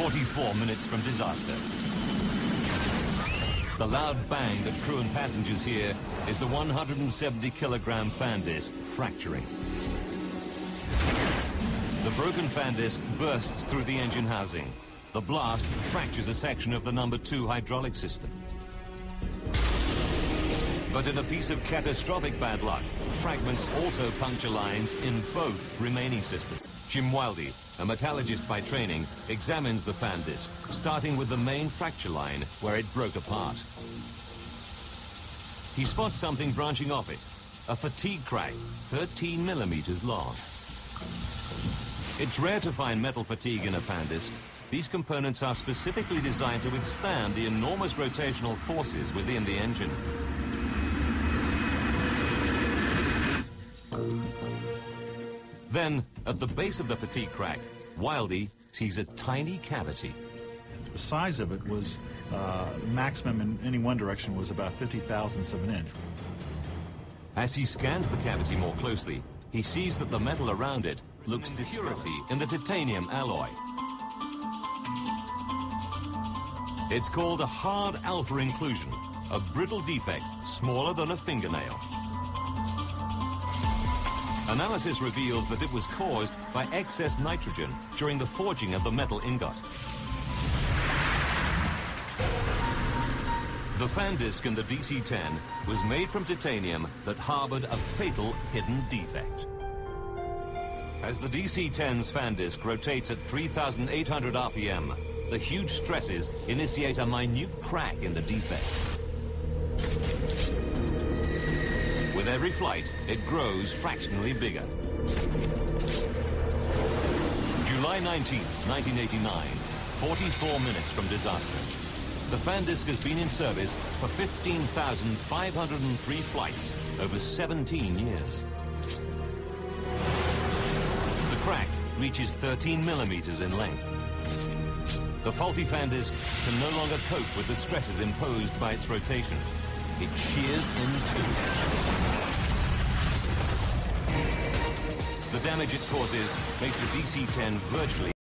44 minutes from disaster. The loud bang that crew and passengers hear is the 170-kilogram fan disc fracturing. The broken fan disc bursts through the engine housing. The blast fractures a section of the number 2 hydraulic system. But in a piece of catastrophic bad luck, fragments also puncture lines in both remaining systems. Jim Wildey, a metallurgist by training, examines the fan disc, starting with the main fracture line where it broke apart. He spots something branching off it, a fatigue crack 13 millimeters long. It's rare to find metal fatigue in a fan disc. These components are specifically designed to withstand the enormous rotational forces within the engine. Then, at the base of the fatigue crack, Wildey sees a tiny cavity. The size of it was maximum in any one direction was about 50 thousandths of an inch. As he scans the cavity more closely, he sees that the metal around it looks impurity in the titanium alloy. It's called a hard alpha inclusion, a brittle defect smaller than a fingernail. Analysis reveals that it was caused by excess nitrogen during the forging of the metal ingot. The fan disc in the DC-10 was made from titanium that harbored a fatal hidden defect. As the DC-10's fan disc rotates at 3,800 RPM, the huge stresses initiate a minute crack in the defect. With every flight, it grows fractionally bigger. July 19th, 1989, 44 minutes from disaster. The fan disc has been in service for 15,503 flights over 17 years. The crack reaches 13 millimeters in length. The faulty fan disc can no longer cope with the stresses imposed by its rotation. It shears in two. The damage it causes makes the DC-10 virtually